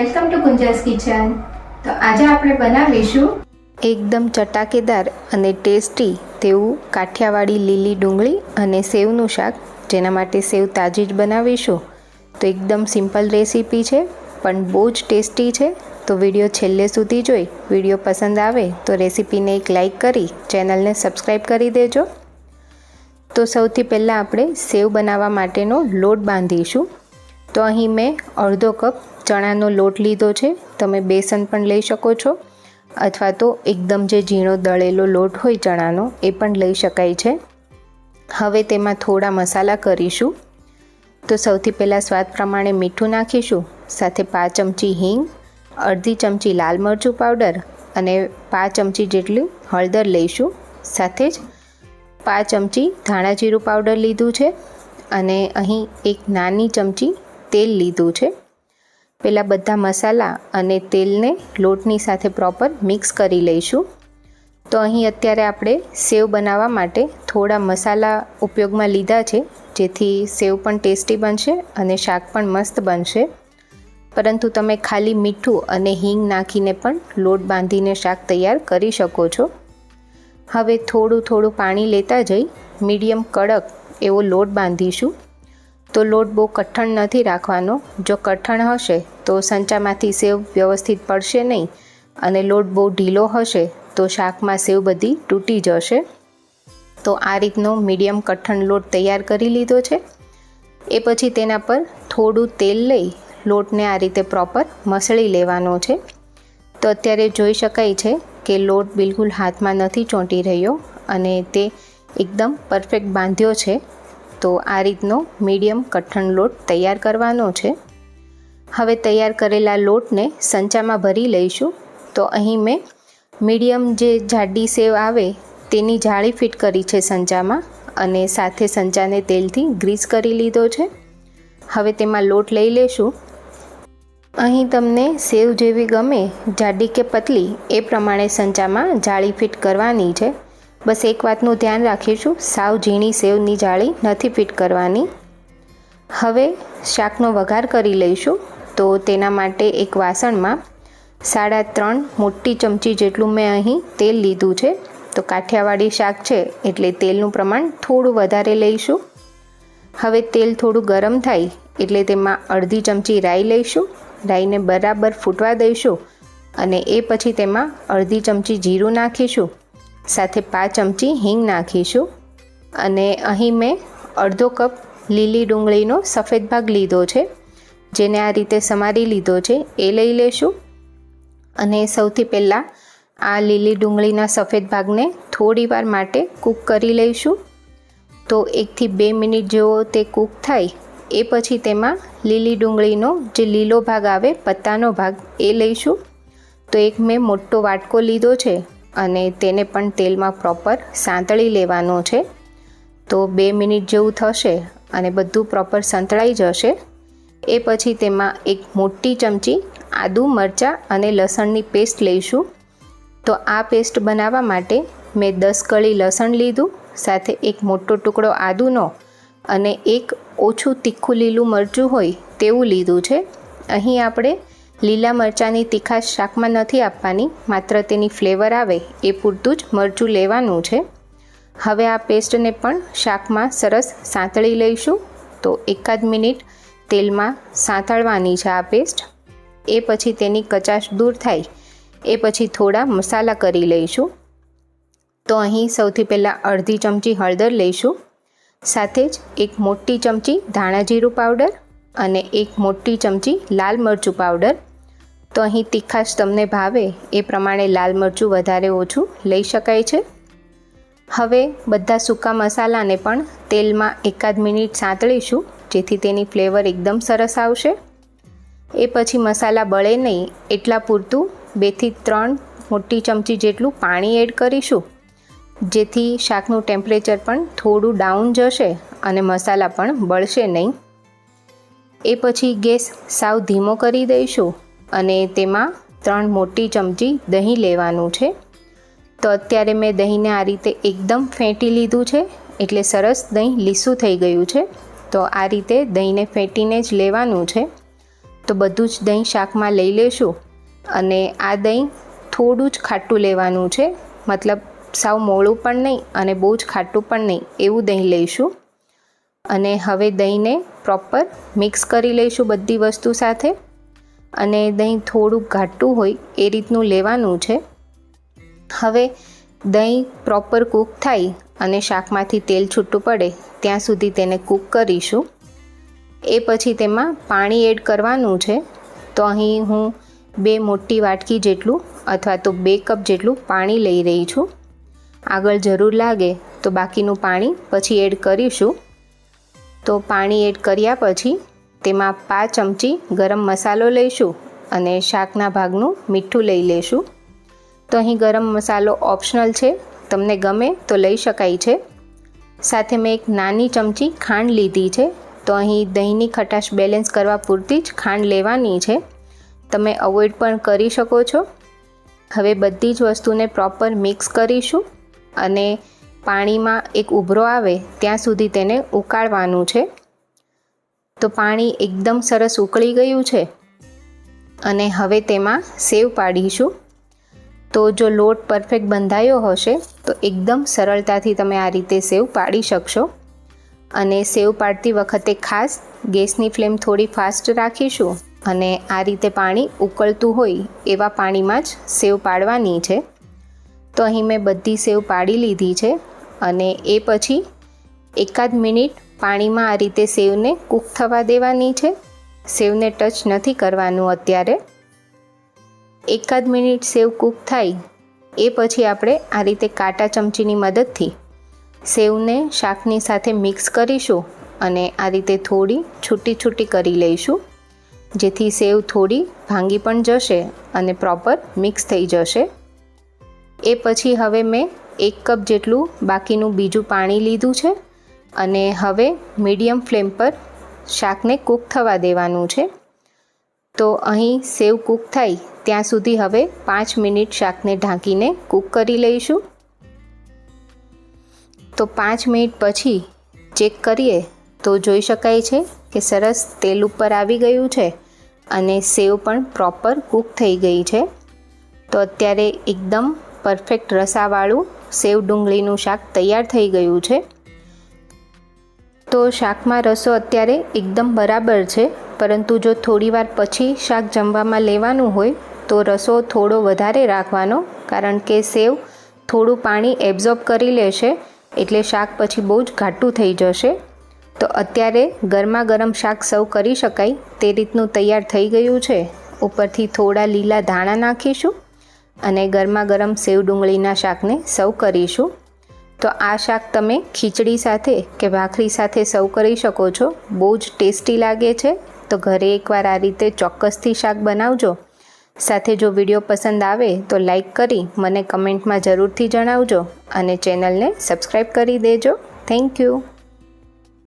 Welcome to ગુંજાસ kitchen. તો આજે આપણે બનાવીશું એકદમ ચટાકેદાર અને ટેસ્ટી તેવું કાઠિયાવાડી લીલી ડુંગળી અને સેવનું શાક, જેના માટે સેવ તાજી જ બનાવીશું। તો એકદમ સિમ્પલ રેસીપી છે પણ બહુ જ ટેસ્ટી છે। તો વિડીયો છેલ્લે સુધી જોઈ વિડીયો પસંદ આવે તો રેસીપીને એક લાઈક કરી ચેનલને સબસ્ક્રાઈબ કરી દેજો। તો સૌથી પહેલાં આપણે સેવ બનાવવા માટેનો લોટ બાંધીશું। તો અહીં મેં અડધો કપ ચણાનો લોટ લીધો છે। તમે બેસન પણ લઈ શકો છો અથવા તો એકદમ જે ઝીણો દળેલો લોટ હોય ચણાનો એ પણ લઈ શકાય છે। હવે તેમાં થોડા મસાલા કરીશું। તો સૌથી પહેલાં સ્વાદ પ્રમાણે મીઠું નાખીશું, સાથે 5 ચમચી હિંગ, અડધી ચમચી લાલ મરચું પાવડર અને 5 ચમચી જેટલી હળદર લઈશું। સાથે જ 5 ચમચી ધાણા જીરું પાવડર લીધું છે અને અહીં એક નાની ચમચી તેલ લીધું છે। પહેલાં બધા મસાલા અને તેલને લોટની સાથે પ્રોપર મિક્સ કરી લઈશું। તો અહીં અત્યારે આપણે સેવ બનાવવા માટે થોડા મસાલા ઉપયોગમાં લીધા છે, જેથી સેવ પણ ટેસ્ટી બનશે અને શાક પણ મસ્ત બનશે। પરંતુ તમે ખાલી મીઠું અને હિંગ નાખીને પણ લોટ બાંધીને શાક તૈયાર કરી શકો છો। હવે થોડું થોડું પાણી લેતા જઈ મીડિયમ કડક એવો લોટ બાંધીશું। તો લોટ બહુ કઠણ નથી રાખવાનો, જો કઠણ હશે તો સંચામાંથી સેવ વ્યવસ્થિત પડશે નહીં અને લોટ બહુ ઢીલો હશે તો શાકમાં સેવ બધી તૂટી જશે। તો આ રીતનો મીડિયમ કઠણ લોટ તૈયાર કરી લીધો છે। એ પછી તેના પર થોડું તેલ લઈ લોટને આ રીતે પ્રોપર મસળી લેવાનો છે। તો અત્યારે જોઈ શકાય છે કે લોટ બિલકુલ હાથમાં નથી ચોંટી રહ્યો અને તે એકદમ પરફેક્ટ બાંધ્યો છે। તો આ રીતનો મીડિયમ કઠણ લોટ તૈયાર કરવાનો છે। હવે તૈયાર કરેલા લોટને સંચામાં ભરી લઈશું। તો અહીં મેં મીડિયમ જે જાડી સેવ આવે તેની જાળી ફિટ કરી છે સંચામાં અને સાથે સંચાને તેલથી ગ્રીસ કરી લીધો છે। હવે તેમાં લોટ લઈ લેશું। અહીં તમને સેવ જેવી ગમે, જાડી કે પતલી, એ પ્રમાણે સંચામાં જાળી ફિટ કરવાની છે। બસ એક વાતનું ધ્યાન રાખીશું, સાવ ઝીણી સેવની જાળી નથી ફિટ કરવાની। હવે શાકનો વઘાર કરી લઈશું। તો તેના માટે એક વાસણમાં 3.5 મોટી ચમચી જેટલું મેં અહીં તેલ લીધું છે। તો કાઠિયાવાડી શાક છે એટલે તેલનું પ્રમાણ થોડું વધારે લઈશું। હવે તેલ થોડું ગરમ થાય એટલે તેમાં અડધી ચમચી રાઈ લઈશું। રાઈને બરાબર ફૂટવા દઈશું અને એ પછી તેમાં અડધી ચમચી જીરું નાખીશું, સાથે 5 ચમચી હિંગ નાખીશું અને અહીં મેં અડધો કપ લીલી ડુંગળીનો સફેદ ભાગ લીધો છે, જેને આ રીતે સમારી લીધો છે એ લઈ લેશું। અને સૌથી પહેલાં આ લીલી ડુંગળીના સફેદ ભાગને થોડીવાર માટે કૂક કરી લઈશું। તો 1 થી 2 મિનિટ જેવો તે કૂક થાય એ પછી તેમાં લીલી ડુંગળીનો જે લીલો ભાગ આવે, પત્તાનો ભાગ, એ લઈશું। તો એક મેં મોટો વાટકો લીધો છે અને તેને પણ તેલમાં પ્રોપર સાંતળી લેવાનો છે। તો 2 મિનિટ જેવું થશે અને બધું પ્રોપર સંતળાઈ જશે એ પછી તેમાં એક મોટી ચમચી આદુ, મરચાં અને લસણની પેસ્ટ લઈશું। તો આ પેસ્ટ બનાવવા માટે મેં 10 કળી લસણ લીધું, સાથે એક મોટો ટુકડો આદુનો અને એક ઓછું તીખું લીલું મરચું હોય તેવું લીધું છે। અહીં આપણે લીલા મરચાંની તીખાશ શાકમાં નથી આપવાની, માત્ર તેની ફ્લેવર આવે એ પૂરતું જ મરચું લેવાનું છે। હવે આ પેસ્ટને પણ શાકમાં સરસ સાંતળી લઈશું। તો 1 મિનિટ તેલમાં સાંતળવાની છે આ પેસ્ટ। એ પછી તેની કચાશ દૂર થાય એ પછી થોડા મસાલા કરી લઈશું। તો અહીં સૌથી પહેલાં અડધી ચમચી હળદર લઈશું, સાથે જ એક મોટી ચમચી ધાણા જીરું પાવડર અને એક મોટી ચમચી લાલ મરચું પાવડર। તો અહીં તીખાશ તમને ભાવે એ પ્રમાણે લાલ મરચું વધારે ઓછું લઈ શકાય છે। હવે બધા સૂકા મસાલાને પણ તેલમાં 1 મિનિટ સાંતળીશું, જેથી તેની ફ્લેવર એકદમ સરસ આવશે। એ પછી મસાલા બળે નહીં એટલા પૂરતું 2 થી 3 મોટી ચમચી જેટલું પાણી એડ કરીશું, જેથી શાકનું ટેમ્પરેચર પણ થોડું ડાઉન જશે અને મસાલા પણ બળશે નહીં। એ પછી ગેસ સાવ ધીમો કરી દઈશું અને તેમાં 3 મોટી ચમચી દહીં લેવાનું છે। તો અત્યારે મેં દહીંને આ રીતે એકદમ ફેંટી લીધું છે, એટલે સરસ દહીં લીસું થઈ ગયું છે। તો આ રીતે દહીંને ફેંટીને જ લેવાનું છે। તો બધું જ દહીં શાકમાં લઈ લેશું અને આ દહીં થોડું જ ખાટું લેવાનું છે, મતલબ સાવ મોળું પણ નહીં અને બહુ જ ખાટું પણ નહીં એવું દહીં લઈશું. અને હવે દહીંને પ્રોપર મિક્સ કરી લઈશું બધી વસ્તુ સાથે. અને દહીં થોડું ઘાટું હોય એ રીતનું લેવાનું છે. હવે દહીં પ્રોપર કૂક થાય અને શાકમાંથી તેલ છૂટું પડે ત્યાં સુધી તેને કૂક કરીશું. એ પછી તેમાં પાણી એડ કરવાનું છે. તો અહીં હું 2 મોટી વાટકી જેટલું અથવા તો 2 કપ જેટલું પાણી લઈ રહી છું. આગળ જરૂર લાગે તો બાકીનું પાણી પછી એડ કરીશું. તો પાણી એડ કર્યા પછી તેમાં 5 ચમચી ગરમ મસાલો લઈશું અને શાકના ભાગનું મીઠું લઈ લેશું. તો અહીં ગરમ મસાલો ઓપ્શનલ છે, તમને ગમે તો લઈ શકાય છે. સાથે મેં એક નાની ચમચી ખાંડ લીધી છે. તો અહીં દહીંની ખટાશ બેલેન્સ કરવા પૂરતી જ ખાંડ લેવાની છે, તમે અવોઇડ પણ કરી શકો છો. હવે બધી જ વસ્તુને પ્રોપર મિક્સ કરીશું અને પાણીમાં એક ઉભરો આવે ત્યાં સુધી તેને ઉકાળવાનું છે. તો પાણી એકદમ સરસ ઉકળી ગયું છે અને હવે તેમાં સેવ પાડીશું. તો જો લોટ પરફેક્ટ બંધાયો હશે તો એકદમ સરળતાથી તમે આ રીતે સેવ પાડી શકશો. અને સેવ પાડતી વખતે ખાસ ગેસની ફ્લેમ થોડી ફાસ્ટ રાખીશું અને આ રીતે પાણી ઉકળતું હોય એવા પાણીમાં જ સેવ પાડવાની છે. તો અહીં મેં બધી સેવ પાડી લીધી છે અને એ પછી 1 મિનિટ પાણીમાં આ રીતે સેવને કૂક થવા દેવાની છે. સેવને ટચ નથી કરવાનું અત્યારે. 1 મિનિટ સેવ કૂક થાય એ પછી આપણે આ રીતે કાંટા ચમચીની મદદથી સેવને શાકની સાથે મિક્સ કરીશું અને આ રીતે થોડી છૂટી કરી લઈશું, જેથી સેવ થોડી ભાંગી પણ જશે અને પ્રોપર મિક્સ થઈ જશે. એ પછી હવે મેં 1 કપ જેટલું બાકીનું બીજું પાણી લીધું છે અને હવે મીડિયમ ફ્લેમ પર શાકને કૂક થવા દેવાનું છે. તો અહીં સેવ કૂક થાય ત્યાં સુધી હવે 5 મિનિટ શાકને ઢાંકીને કૂક કરી લઈશું. તો 5 મિનિટ પછી ચેક કરીએ તો જોઈ શકાય છે કે સરસ તેલ ઉપર આવી ગયું છે અને સેવ પણ પ્રોપર કૂક થઈ ગઈ છે. તો અત્યારે એકદમ પરફેક્ટ રસાવાળું સેવ ડુંગળીનું શાક તૈયાર થઈ ગયું છે. તો શાકમાં રસો અત્યારે એકદમ બરાબર છે, પરંતુ જો થોડીવાર પછી શાક જમવામાં લેવાનું હોય તો રસો થોડો વધારે રાખવાનો, કારણ કે સેવ થોડું પાણી એબ્ઝોર્બ કરી લેશે એટલે શાક પછી બહુ જ ઘાટું થઈ જશે. તો અત્યારે ગરમા ગરમ શાક સર્વ કરી શકાય તે રીતનું તૈયાર થઈ ગયું છે. ઉપરથી થોડા લીલા ધાણા નાખીશું અને ગરમા ગરમ સેવ ડુંગળીના શાકને સર્વ કરીશું. તો આ શાક તમે ખીચડી સાથે કે ભાખરી સાથે સર્વ કરી શકો છો. બહુ જ ટેસ્ટી લાગે છે. તો ઘરે એકવાર આ રીતે ચોક્કસથી શાક બનાવજો. સાથે જો વિડીયો પસંદ આવે તો લાઈક કરી મને કમેન્ટમાં જરૂરથી જણાવજો અને ચેનલને સબસ્ક્રાઈબ કરી દેજો. Thank you.